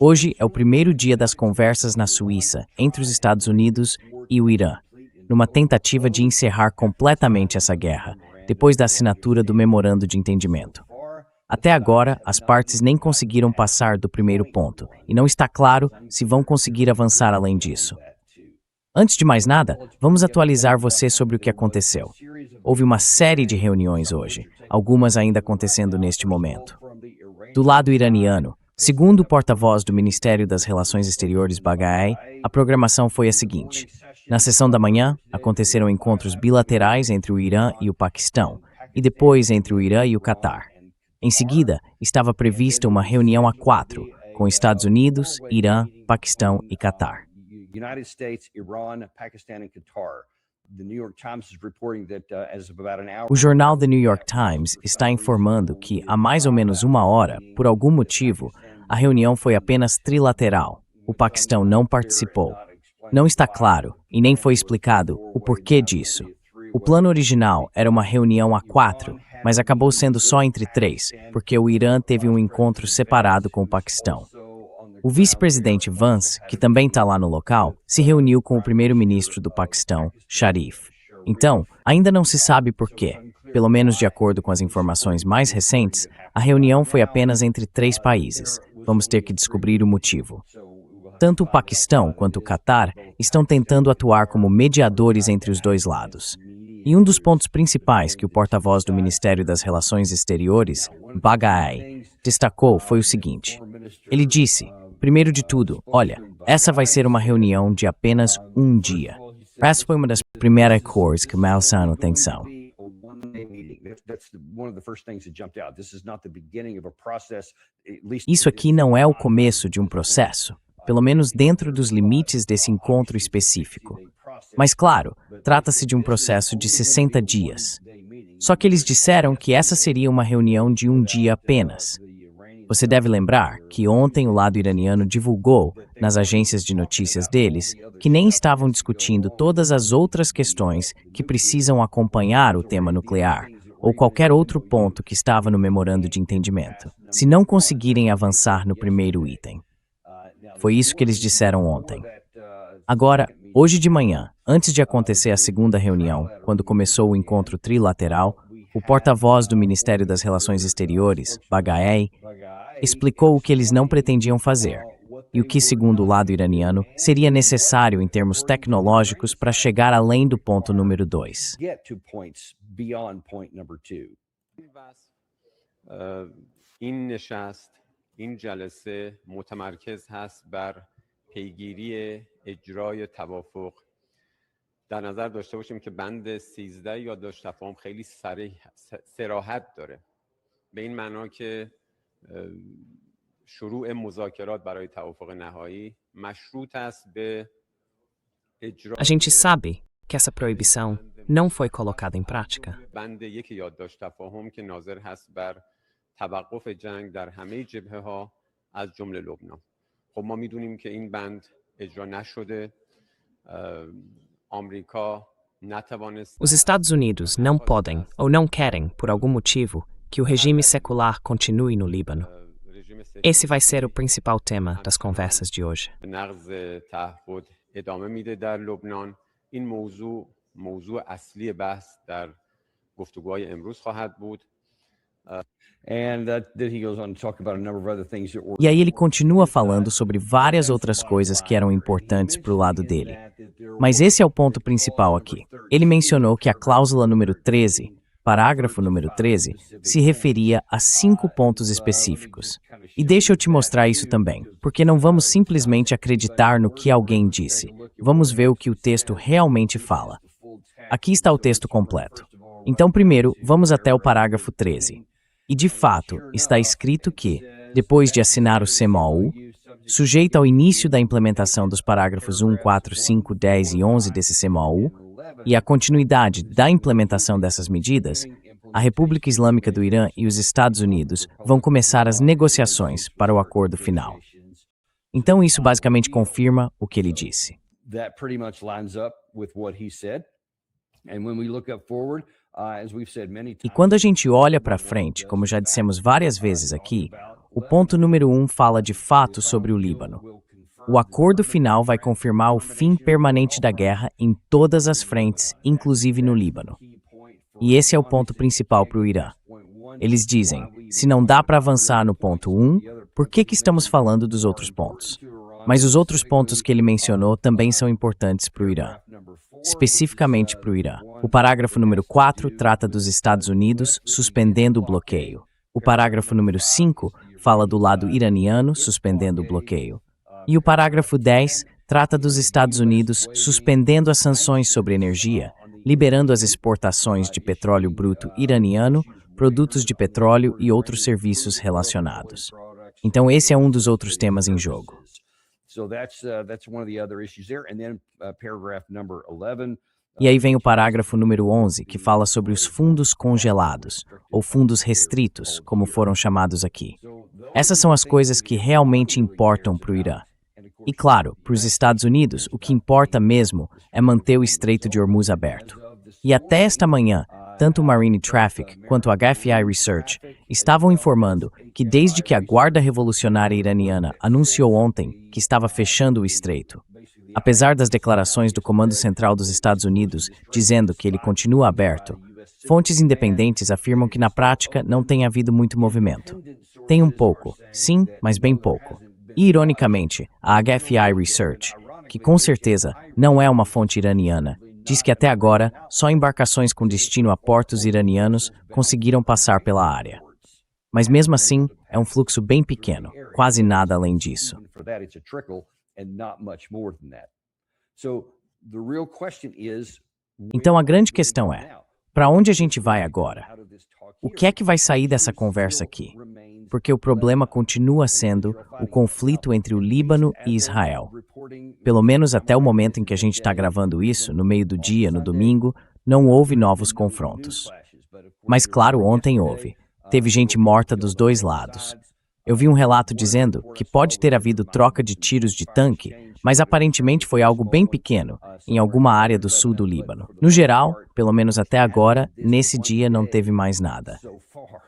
Hoje é o primeiro dia das conversas na Suíça entre os Estados Unidos e o Irã, numa tentativa de encerrar completamente essa guerra, depois da assinatura do memorando de entendimento. Até agora, as partes nem conseguiram passar do primeiro ponto, e não está claro se vão conseguir avançar além disso. Antes de mais nada, vamos atualizar você sobre o que aconteceu. Houve uma série de reuniões hoje, algumas ainda acontecendo neste momento. Do lado iraniano, segundo o porta-voz do Ministério das Relações Exteriores Baghai, a programação foi a seguinte. Na sessão da manhã, aconteceram encontros bilaterais entre o Irã e o Paquistão, e depois entre o Irã e o Catar. Em seguida, estava prevista uma reunião a 4, com Estados Unidos, Irã, Paquistão e Catar. O jornal The New York Times está informando que, há mais ou menos uma hora, por algum motivo, a reunião foi apenas trilateral. O Paquistão não participou. Não está claro, e nem foi explicado, o porquê disso. O plano original era uma reunião a 4, mas acabou sendo só entre 3, porque o Irã teve um encontro separado com o Paquistão. O vice-presidente Vance, que também está lá no local, se reuniu com o primeiro-ministro do Paquistão, Sharif. Então, ainda não se sabe por quê. Pelo menos de acordo com as informações mais recentes, a reunião foi apenas entre 3 países. Vamos ter que descobrir o motivo. Tanto o Paquistão quanto o Catar estão tentando atuar como mediadores entre os dois lados. E um dos pontos principais que o porta-voz do Ministério das Relações Exteriores, Baghai, destacou foi o seguinte. Ele disse, primeiro de tudo, olha, essa vai ser uma reunião de apenas um dia. Essa foi uma das primeiras coisas que me chamou a atenção. Isso aqui não é o começo de um processo, pelo menos dentro dos limites desse encontro específico. Mas claro, trata-se de um processo de 60 dias. Só que eles disseram que essa seria uma reunião de um dia apenas. Você deve lembrar que ontem o lado iraniano divulgou, nas agências de notícias deles, que nem estavam discutindo todas as outras questões que precisam acompanhar o tema nuclear, ou qualquer outro ponto que estava no memorando de entendimento, se não conseguirem avançar no primeiro item. Foi isso que eles disseram ontem. Agora, hoje de manhã, antes de acontecer a segunda reunião, quando começou o encontro trilateral, o porta-voz do Ministério das Relações Exteriores, Baghai, explicou o que eles não pretendiam fazer e o que, segundo o lado iraniano, seria necessário em termos tecnológicos para chegar além do ponto número 2. این جلسه متمرکز هست بر پیگیری اجرای توافق. در نظر داشته باشیم که بند 13 یادداشت تفاهم خیلی صراحت داره. به این معنا که شروع مذاکرات برای توافق نهایی مشروط است به اجرای. A gente sabe que essa proibição não foi colocada em prática. بند 1 یادداشت تفاهم که ناظر هست بر توقف جنگ در همه جبهه ها از جمله لبنان. خب ما میدونیم که این بند اجرا نشده. آمریکا نتوانست. Os Estados Unidos não podem ou não querem, por algum motivo, que o regime secular continue no Líbano. Esse vai ser o principal tema das conversas de hoje. نقض تعهد ادامه میده در لبنان. این موضوع اصلی بحث در گفتگوهای امروز خواهد بود. E aí ele continua falando sobre várias outras coisas que eram importantes para o lado dele. Mas esse é o ponto principal aqui. Ele mencionou que a cláusula número 13, parágrafo número 13, se referia a 5 pontos específicos. E deixa eu te mostrar isso também, porque não vamos simplesmente acreditar no que alguém disse. Vamos ver o que o texto realmente fala. Aqui está o texto completo. Então, primeiro, vamos até o parágrafo 13. E, de fato, está escrito que, depois de assinar o CMOU, sujeito ao início da implementação dos parágrafos 1, 4, 5, 10 e 11 desse CMOU, e a continuidade da implementação dessas medidas, a República Islâmica do Irã e os Estados Unidos vão começar as negociações para o acordo final. Então, isso basicamente confirma o que ele disse. E quando a gente olha para frente, como já dissemos várias vezes aqui, O ponto número 1 fala de fato sobre o Líbano. O acordo final vai confirmar o fim permanente da guerra em todas as frentes, inclusive no Líbano. E esse é o ponto principal para o Irã. Eles dizem, se não dá para avançar no ponto 1, por que estamos falando dos outros pontos? Mas os outros pontos que ele mencionou também são importantes para o Irã. Especificamente para o Irã. O parágrafo número 4 trata dos Estados Unidos suspendendo o bloqueio. O parágrafo número 5 fala do lado iraniano suspendendo o bloqueio. E o parágrafo 10 trata dos Estados Unidos suspendendo as sanções sobre energia, liberando as exportações de petróleo bruto iraniano, produtos de petróleo e outros serviços relacionados. Então esse é um dos outros temas em jogo. E aí vem o parágrafo número 11, que fala sobre os fundos congelados, ou fundos restritos, como foram chamados aqui. Essas são as coisas que realmente importam para o Irã. E claro, para os Estados Unidos, o que importa mesmo é manter o Estreito de Hormuz aberto. E até esta manhã, tanto o Marine Traffic quanto a HFI Research estavam informando que desde que a Guarda Revolucionária Iraniana anunciou ontem que estava fechando o estreito, apesar das declarações do Comando Central dos Estados Unidos dizendo que ele continua aberto, fontes independentes afirmam que na prática não tem havido muito movimento. Tem um pouco, sim, mas bem pouco. E, ironicamente, a HFI Research, que com certeza não é uma fonte iraniana, diz que até agora só embarcações com destino a portos iranianos conseguiram passar pela área. Mas mesmo assim, é um fluxo bem pequeno, quase nada além disso. Então a grande questão é, para onde a gente vai agora? O que é que vai sair dessa conversa aqui? Porque o problema continua sendo o conflito entre o Líbano e Israel. Pelo menos até o momento em que a gente está gravando isso, no meio do dia, no domingo, não houve novos confrontos. Mas claro, ontem houve. Teve gente morta dos dois lados. Eu vi um relato dizendo que pode ter havido troca de tiros de tanque, mas aparentemente foi algo bem pequeno, em alguma área do sul do Líbano. No geral, pelo menos até agora, nesse dia não teve mais nada.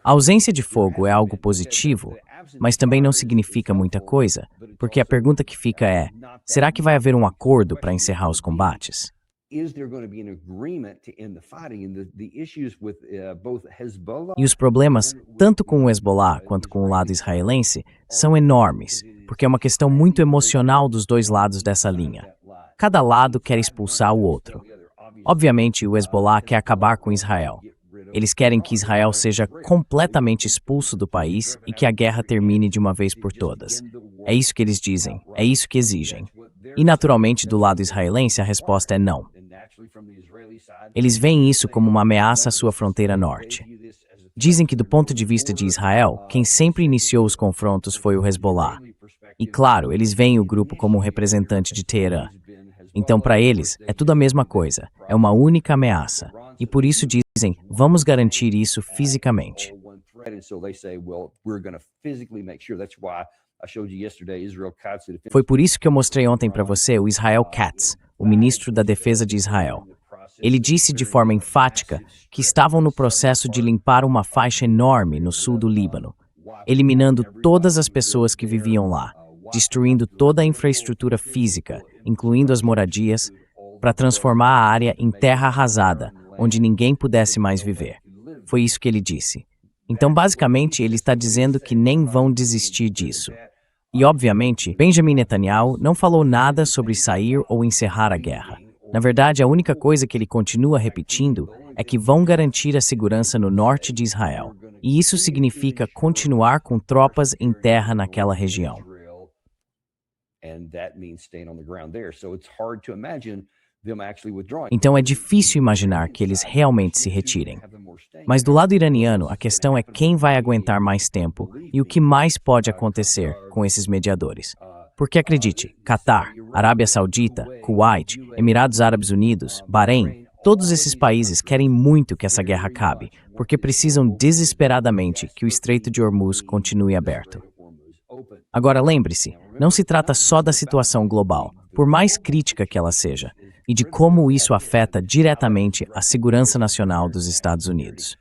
A ausência de fogo é algo positivo, mas também não significa muita coisa, porque a pergunta que fica é, será que vai haver um acordo para encerrar os combates? E os problemas, tanto com o Hezbollah quanto com o lado israelense, são enormes, porque é uma questão muito emocional dos dois lados dessa linha. Cada lado quer expulsar o outro. Obviamente, o Hezbollah quer acabar com Israel. Eles querem que Israel seja completamente expulso do país e que a guerra termine de uma vez por todas. É isso que eles dizem, é isso que exigem. E naturalmente, do lado israelense, a resposta é não. Eles veem isso como uma ameaça à sua fronteira norte. Dizem que do ponto de vista de Israel, quem sempre iniciou os confrontos foi o Hezbollah. E claro, eles veem o grupo como um representante de Teherã. Então, para eles, é tudo a mesma coisa, é uma única ameaça. E por isso dizem, vamos garantir isso fisicamente. Foi por isso que eu mostrei ontem para você o Israel Katz, o ministro da Defesa de Israel. Ele disse de forma enfática que estavam no processo de limpar uma faixa enorme no sul do Líbano, eliminando todas as pessoas que viviam lá, destruindo toda a infraestrutura física, incluindo as moradias, para transformar a área em terra arrasada, onde ninguém pudesse mais viver. Foi isso que ele disse. Então, basicamente, ele está dizendo que nem vão desistir disso. E, obviamente, Benjamin Netanyahu não falou nada sobre sair ou encerrar a guerra. Na verdade, a única coisa que ele continua repetindo é que vão garantir a segurança no norte de Israel. E isso significa continuar com tropas em terra naquela região. Então é difícil imaginar que eles realmente se retirem. Mas do lado iraniano, a questão é quem vai aguentar mais tempo e o que mais pode acontecer com esses mediadores. Porque acredite, Catar, Arábia Saudita, Kuwait, Emirados Árabes Unidos, Bahrein, todos esses países querem muito que essa guerra acabe, porque precisam desesperadamente que o Estreito de Hormuz continue aberto. Agora lembre-se, não se trata só da situação global, por mais crítica que ela seja, e de como isso afeta diretamente a segurança nacional dos Estados Unidos.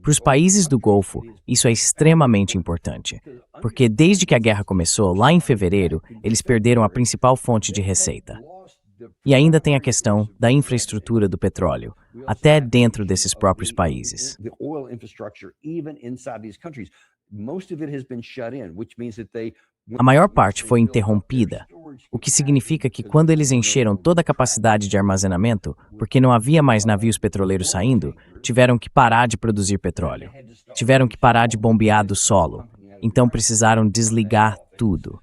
Para os países do Golfo, isso é extremamente importante, porque desde que a guerra começou, lá em fevereiro, eles perderam a principal fonte de receita. E ainda tem a questão da infraestrutura do petróleo, até dentro desses próprios países. A maior parte foi interrompida, o que significa que quando eles encheram toda a capacidade de armazenamento, porque não havia mais navios petroleiros saindo, tiveram que parar de produzir petróleo. Tiveram que parar de bombear do solo. Então precisaram desligar tudo.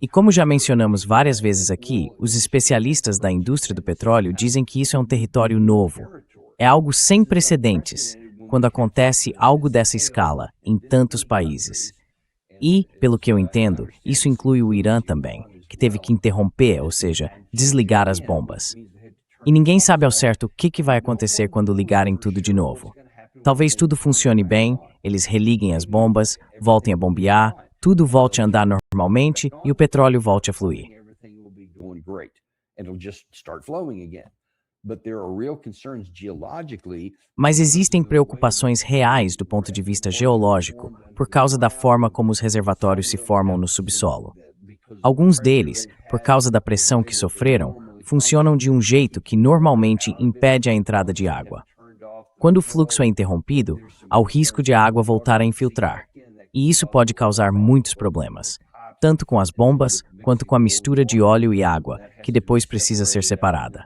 E como já mencionamos várias vezes aqui, os especialistas da indústria do petróleo dizem que isso é um território novo. É algo sem precedentes, quando acontece algo dessa escala em tantos países. E, pelo que eu entendo, isso inclui o Irã também, que teve que interromper, ou seja, desligar as bombas. E ninguém sabe ao certo o que vai acontecer quando ligarem tudo de novo. Talvez tudo funcione bem, eles religuem as bombas, voltem a bombear, tudo volte a andar normalmente e o petróleo volte a fluir. Mas existem preocupações reais do ponto de vista geológico por causa da forma como os reservatórios se formam no subsolo. Alguns deles, por causa da pressão que sofreram, funcionam de um jeito que normalmente impede a entrada de água. Quando o fluxo é interrompido, há o risco de a água voltar a infiltrar, e isso pode causar muitos problemas, tanto com as bombas quanto com a mistura de óleo e água, que depois precisa ser separada.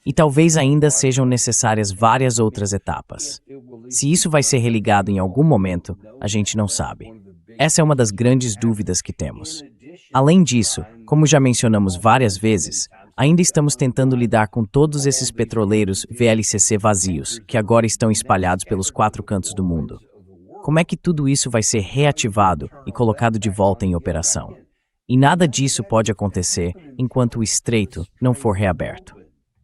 E talvez ainda sejam necessárias várias outras etapas. Se isso vai ser religado em algum momento, a gente não sabe. Essa é uma das grandes dúvidas que temos. Além disso, como já mencionamos várias vezes, ainda estamos tentando lidar com todos esses petroleiros VLCC vazios, que agora estão espalhados pelos 4 cantos do mundo. Como é que tudo isso vai ser reativado e colocado de volta em operação? E nada disso pode acontecer enquanto o estreito não for reaberto.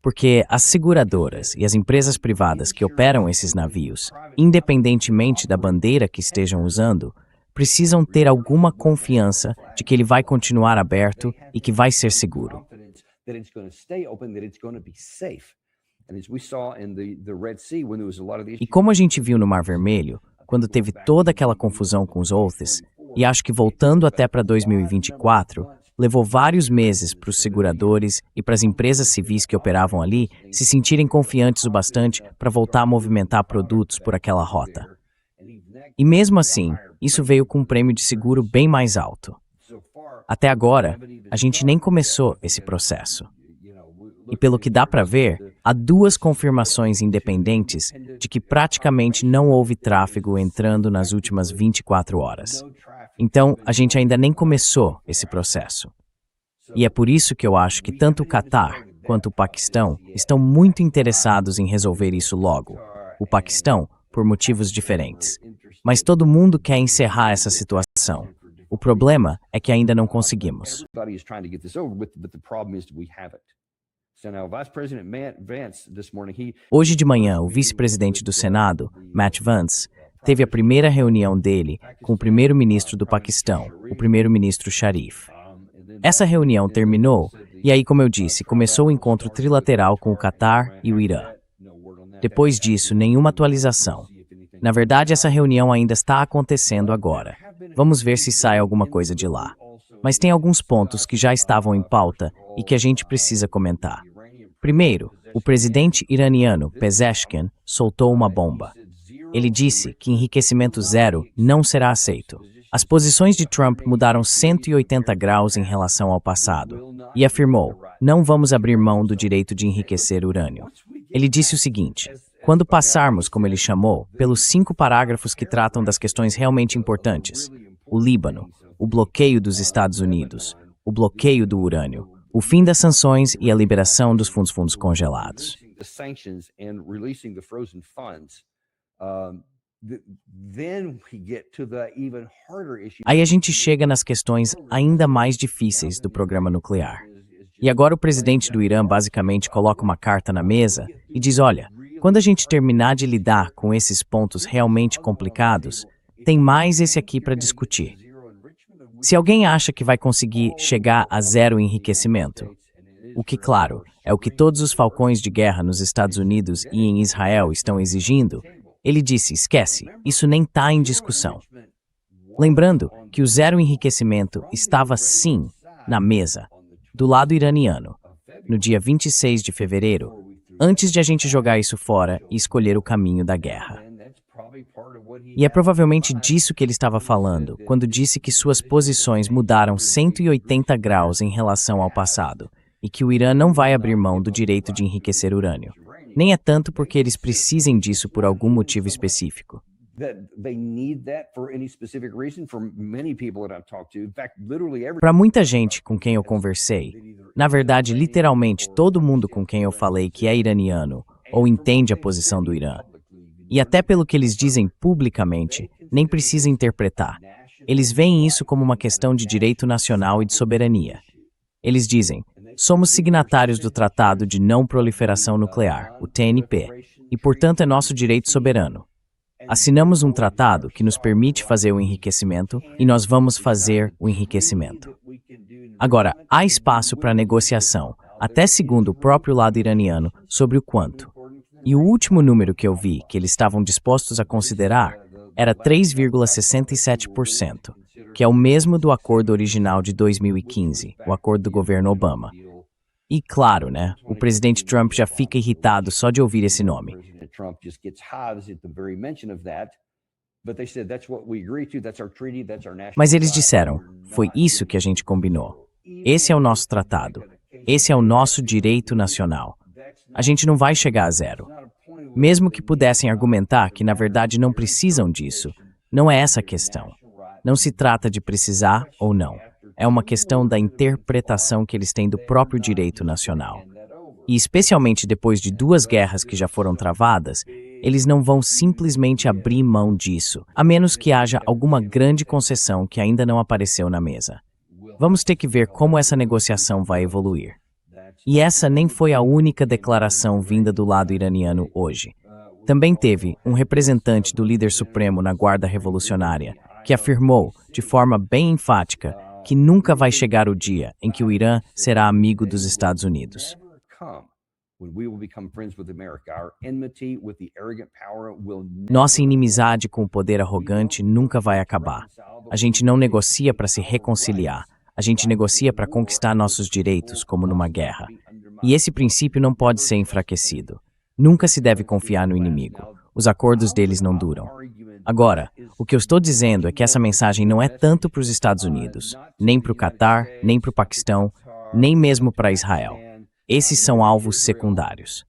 Porque as seguradoras e as empresas privadas que operam esses navios, independentemente da bandeira que estejam usando, precisam ter alguma confiança de que ele vai continuar aberto e que vai ser seguro. E como a gente viu no Mar Vermelho, quando teve toda aquela confusão com os Houthis, e acho que voltando até para 2024, levou vários meses para os seguradores e para as empresas civis que operavam ali se sentirem confiantes o bastante para voltar a movimentar produtos por aquela rota. E mesmo assim, isso veio com um prêmio de seguro bem mais alto. Até agora, a gente nem começou esse processo. E pelo que dá para ver, há 2 confirmações independentes de que praticamente não houve tráfego entrando nas últimas 24 horas. Então, a gente ainda nem começou esse processo. E é por isso que eu acho que tanto o Catar quanto o Paquistão estão muito interessados em resolver isso logo. O Paquistão, por motivos diferentes. Mas todo mundo quer encerrar essa situação. O problema é que ainda não conseguimos. Hoje de manhã, o vice-presidente do Senado, Matt Vance, teve a primeira reunião dele com o primeiro-ministro do Paquistão, o primeiro-ministro Sharif. Essa reunião terminou e aí, como eu disse, começou o encontro trilateral com o Catar e o Irã. Depois disso, nenhuma atualização. Na verdade, essa reunião ainda está acontecendo agora. Vamos ver se sai alguma coisa de lá. Mas tem alguns pontos que já estavam em pauta e que a gente precisa comentar. Primeiro, o presidente iraniano Pezeshkian soltou uma bomba. Ele disse que enriquecimento zero não será aceito. As posições de Trump mudaram 180 graus em relação ao passado e afirmou: não vamos abrir mão do direito de enriquecer urânio. Ele disse o seguinte: quando passarmos, como ele chamou, pelos 5 parágrafos que tratam das questões realmente importantes, o Líbano, o bloqueio dos Estados Unidos, o bloqueio do urânio, o fim das sanções e a liberação dos fundos congelados. Aí a gente chega nas questões ainda mais difíceis do programa nuclear. E agora o presidente do Irã basicamente coloca uma carta na mesa e diz: olha, quando a gente terminar de lidar com esses pontos realmente complicados, tem mais esse aqui para discutir. Se alguém acha que vai conseguir chegar a zero enriquecimento, o que, claro, é o que todos os falcões de guerra nos Estados Unidos e em Israel estão exigindo, Ele disse, esquece, isso nem está em discussão. Lembrando que o zero enriquecimento estava sim na mesa, do lado iraniano, no dia 26 de fevereiro, antes de a gente jogar isso fora e escolher o caminho da guerra. E é provavelmente disso que ele estava falando, quando disse que suas posições mudaram 180 graus em relação ao passado, e que o Irã não vai abrir mão do direito de enriquecer urânio. Nem é tanto porque eles precisem disso por algum motivo específico. Para muita gente com quem eu conversei, na verdade, literalmente todo mundo com quem eu falei que é iraniano ou entende a posição do Irã, e até pelo que eles dizem publicamente, nem precisa interpretar. Eles veem isso como uma questão de direito nacional e de soberania. Eles dizem, somos signatários do Tratado de Não Proliferação Nuclear, o TNP, e portanto é nosso direito soberano. Assinamos um tratado que nos permite fazer o enriquecimento e nós vamos fazer o enriquecimento. Agora, há espaço para negociação, até segundo o próprio lado iraniano, sobre o quanto. E o último número que eu vi que eles estavam dispostos a considerar era 3,67%, que é o mesmo do acordo original de 2015, o acordo do governo Obama. E claro, né, o presidente Trump já fica irritado só de ouvir esse nome. Mas eles disseram, foi isso que a gente combinou. Esse é o nosso tratado. Esse é o nosso direito nacional. A gente não vai chegar a zero. Mesmo que pudessem argumentar que na verdade não precisam disso, não é essa a questão. Não se trata de precisar ou não. É uma questão da interpretação que eles têm do próprio direito nacional. E especialmente depois de 2 guerras que já foram travadas, eles não vão simplesmente abrir mão disso, a menos que haja alguma grande concessão que ainda não apareceu na mesa. Vamos ter que ver como essa negociação vai evoluir. E essa nem foi a única declaração vinda do lado iraniano hoje. Também teve um representante do líder supremo na Guarda Revolucionária, que afirmou, de forma bem enfática, que nunca vai chegar o dia em que o Irã será amigo dos Estados Unidos. Nossa inimizade com o poder arrogante nunca vai acabar. A gente não negocia para se reconciliar. A gente negocia para conquistar nossos direitos, como numa guerra. E esse princípio não pode ser enfraquecido. Nunca se deve confiar no inimigo. Os acordos deles não duram. Agora, o que eu estou dizendo é que essa mensagem não é tanto para os Estados Unidos, nem para o Catar, nem para o Paquistão, nem mesmo para Israel. Esses são alvos secundários.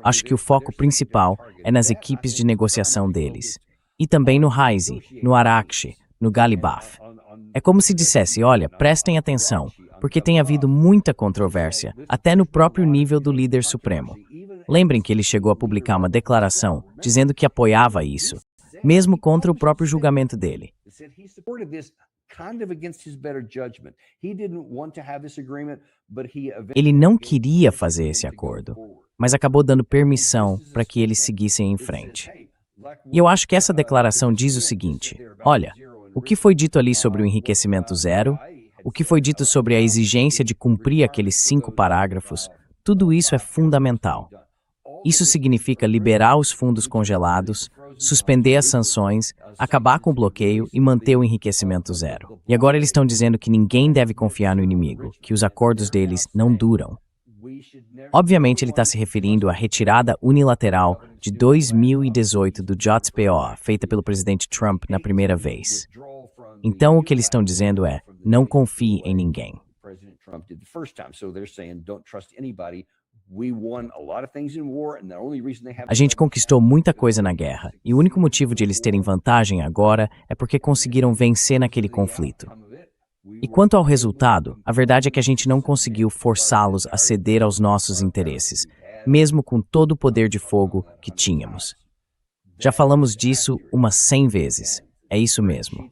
Acho que o foco principal é nas equipes de negociação deles. E também no Raisi, no Arakshi, no Galibaf. É como se dissesse, olha, prestem atenção, porque tem havido muita controvérsia, até no próprio nível do líder supremo. Lembrem que ele chegou a publicar uma declaração dizendo que apoiava isso, mesmo contra o próprio julgamento dele. Ele não queria fazer esse acordo, mas acabou dando permissão para que eles seguissem em frente. E eu acho que essa declaração diz o seguinte, olha, o que foi dito ali sobre o enriquecimento zero, o que foi dito sobre a exigência de cumprir aqueles 5 parágrafos, tudo isso é fundamental. Isso significa liberar os fundos congelados, suspender as sanções, acabar com o bloqueio e manter o enriquecimento zero. E agora eles estão dizendo que ninguém deve confiar no inimigo, que os acordos deles não duram. Obviamente ele está se referindo à retirada unilateral de 2018 do JCPOA, feita pelo presidente Trump na primeira vez. Então o que eles estão dizendo é, não confie em ninguém. A gente conquistou muita coisa na guerra, e o único motivo de eles terem vantagem agora é porque conseguiram vencer naquele conflito. E quanto ao resultado, a verdade é que a gente não conseguiu forçá-los a ceder aos nossos interesses, mesmo com todo o poder de fogo que tínhamos. Já falamos disso umas 100 vezes. É isso mesmo.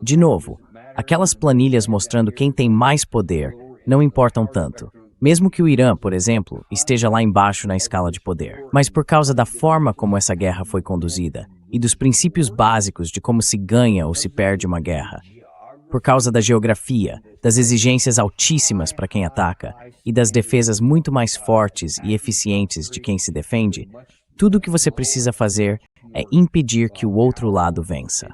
De novo, aquelas planilhas mostrando quem tem mais poder não importam tanto. Mesmo que o Irã, por exemplo, esteja lá embaixo na escala de poder. Mas por causa da forma como essa guerra foi conduzida e dos princípios básicos de como se ganha ou se perde uma guerra, por causa da geografia, das exigências altíssimas para quem ataca e das defesas muito mais fortes e eficientes de quem se defende, Tudo o que você precisa fazer é impedir que o outro lado vença.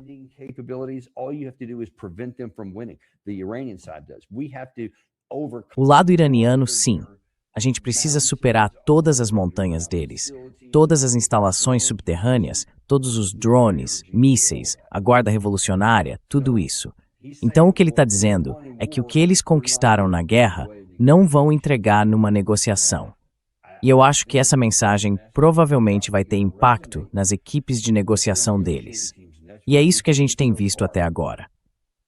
O lado iraniano, sim. A gente precisa superar todas as montanhas deles, todas as instalações subterrâneas, todos os drones, mísseis, a guarda revolucionária, tudo isso. Então o que ele está dizendo é que o que eles conquistaram na guerra não vão entregar numa negociação. E eu acho que essa mensagem provavelmente vai ter impacto nas equipes de negociação deles. E é isso que a gente tem visto até agora.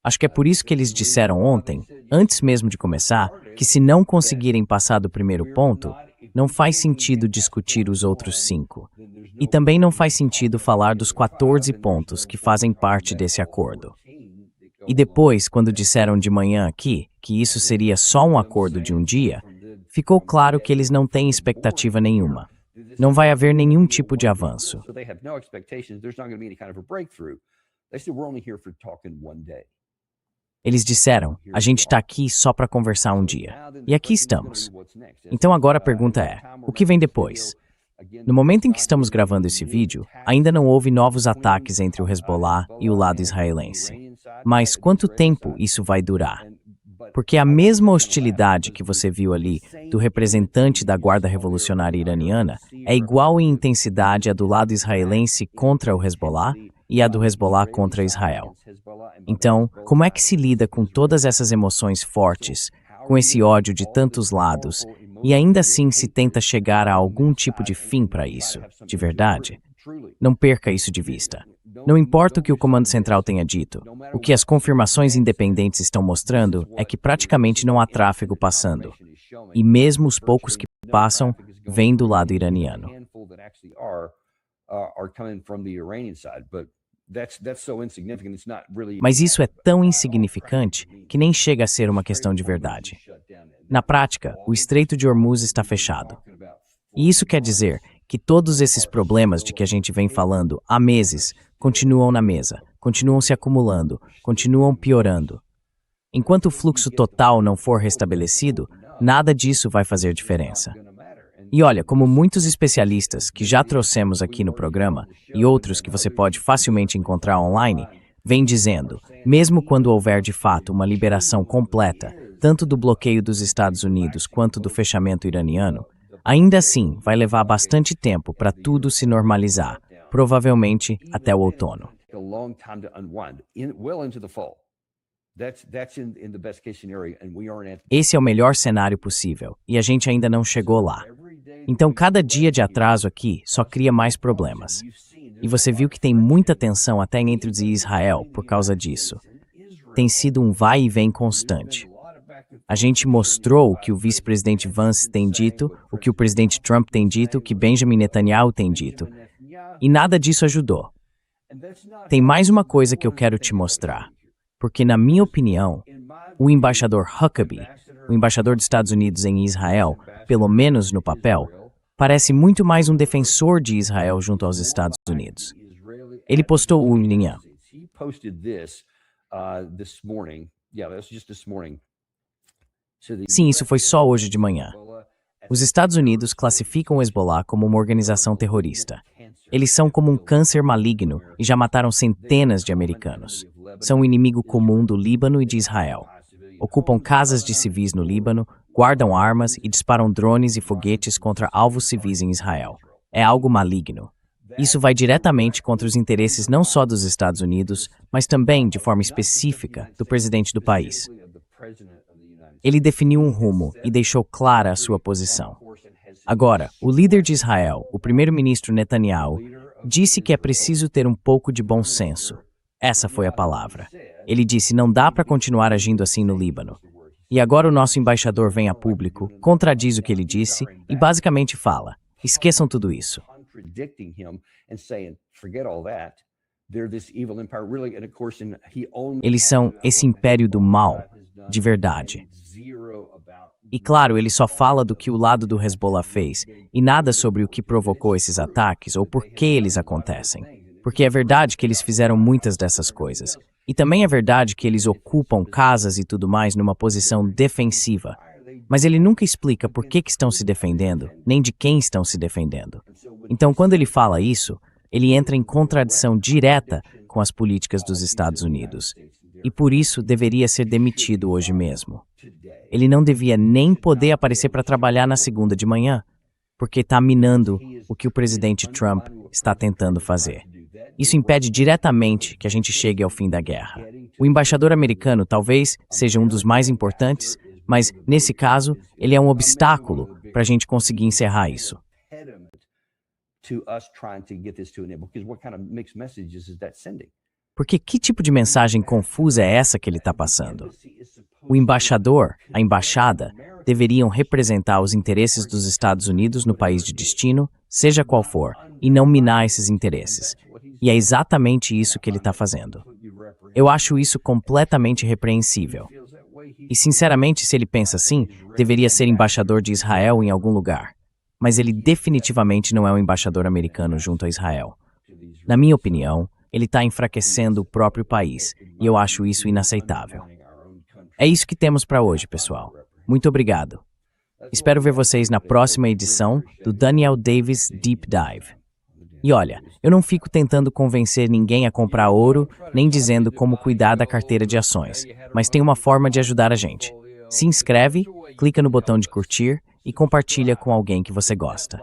Acho que é por isso que eles disseram ontem, antes mesmo de começar, que se não conseguirem passar do primeiro ponto, não faz sentido discutir os outros 5. E também não faz sentido falar dos 14 pontos que fazem parte desse acordo. E depois, quando disseram de manhã aqui que isso seria só um acordo de um dia, ficou claro que eles não têm expectativa nenhuma. Não vai haver nenhum tipo de avanço. Eles disseram, a gente está aqui só para conversar um dia. E aqui estamos. Então agora a pergunta é, o que vem depois? No momento em que estamos gravando esse vídeo, ainda não houve novos ataques entre o Hezbollah e o lado israelense. Mas quanto tempo isso vai durar? Porque a mesma hostilidade que você viu ali do representante da Guarda Revolucionária Iraniana é igual em intensidade à do lado israelense contra o Hezbollah e a do Hezbollah contra Israel. Então, como é que se lida com todas essas emoções fortes, com esse ódio de tantos lados, e ainda assim se tenta chegar a algum tipo de fim para isso, de verdade? Não perca isso de vista. Não importa o que o Comando Central tenha dito, o que as confirmações independentes estão mostrando é que praticamente não há tráfego passando. E mesmo os poucos que passam, vêm do lado iraniano. Mas isso é tão insignificante que nem chega a ser uma questão de verdade. Na prática, o Estreito de Hormuz está fechado. E isso quer dizer que todos esses problemas de que a gente vem falando há meses continuam na mesa, continuam se acumulando, continuam piorando. Enquanto o fluxo total não for restabelecido, nada disso vai fazer diferença. E olha, como muitos especialistas que já trouxemos aqui no programa e outros que você pode facilmente encontrar online, vêm dizendo, mesmo quando houver de fato uma liberação completa, tanto do bloqueio dos Estados Unidos quanto do fechamento iraniano, ainda assim vai levar bastante tempo para tudo se normalizar, provavelmente até o outono. Esse é o melhor cenário possível, e a gente ainda não chegou lá. Então, cada dia de atraso aqui só cria mais problemas. E você viu que tem muita tensão até entre os e Israel por causa disso. Tem sido um vai e vem constante. A gente mostrou o que o vice-presidente Vance tem dito, o que o presidente Trump tem dito, o que Benjamin Netanyahu tem dito. E nada disso ajudou. Tem mais uma coisa que eu quero te mostrar. Porque, na minha opinião, o embaixador Huckabee, o embaixador dos Estados Unidos em Israel, pelo menos no papel, parece muito mais um defensor de Israel junto aos Estados Unidos. Ele postou o linha. Sim, isso foi só hoje de manhã. Os Estados Unidos classificam o Hezbollah como uma organização terrorista. Eles são como um câncer maligno e já mataram centenas de americanos. São um inimigo comum do Líbano e de Israel. Ocupam casas de civis no Líbano, guardam armas e disparam drones e foguetes contra alvos civis em Israel. É algo maligno. Isso vai diretamente contra os interesses não só dos Estados Unidos, mas também, de forma específica, do presidente do país. Ele definiu um rumo e deixou clara a sua posição. Agora, o líder de Israel, o primeiro-ministro Netanyahu, disse que é preciso ter um pouco de bom senso. Essa foi a palavra. Ele disse, não dá para continuar agindo assim no Líbano. E agora o nosso embaixador vem a público, contradiz o que ele disse e basicamente fala, esqueçam tudo isso. Eles são esse império do mal, de verdade. E claro, ele só fala do que o lado do Hezbollah fez, e nada sobre o que provocou esses ataques ou por que eles acontecem. Porque é verdade que eles fizeram muitas dessas coisas. E também é verdade que eles ocupam casas e tudo mais numa posição defensiva. Mas ele nunca explica por que estão se defendendo, nem de quem estão se defendendo. Então, quando ele fala isso, ele entra em contradição direta com as políticas dos Estados Unidos. E por isso deveria ser demitido hoje mesmo. Ele não devia nem poder aparecer para trabalhar na segunda de manhã, porque está minando o que o presidente Trump está tentando fazer. Isso impede diretamente que a gente chegue ao fim da guerra. O embaixador americano talvez seja um dos mais importantes, mas, nesse caso, ele é um obstáculo para a gente conseguir encerrar isso. Porque que tipo de mensagem confusa é essa que ele está passando? O embaixador, a embaixada, deveriam representar os interesses dos Estados Unidos no país de destino, seja qual for, e não minar esses interesses. E é exatamente isso que ele está fazendo. Eu acho isso completamente repreensível. E, sinceramente, se ele pensa assim, deveria ser embaixador de Israel em algum lugar. Mas ele definitivamente não é um embaixador americano junto a Israel. Na minha opinião, ele está enfraquecendo o próprio país, e eu acho isso inaceitável. É isso que temos para hoje, pessoal. Muito obrigado. Espero ver vocês na próxima edição do Daniel Davis Deep Dive. E olha, eu não fico tentando convencer ninguém a comprar ouro, nem dizendo como cuidar da carteira de ações, mas tem uma forma de ajudar a gente. Se inscreve, clica no botão de curtir e compartilha com alguém que você gosta.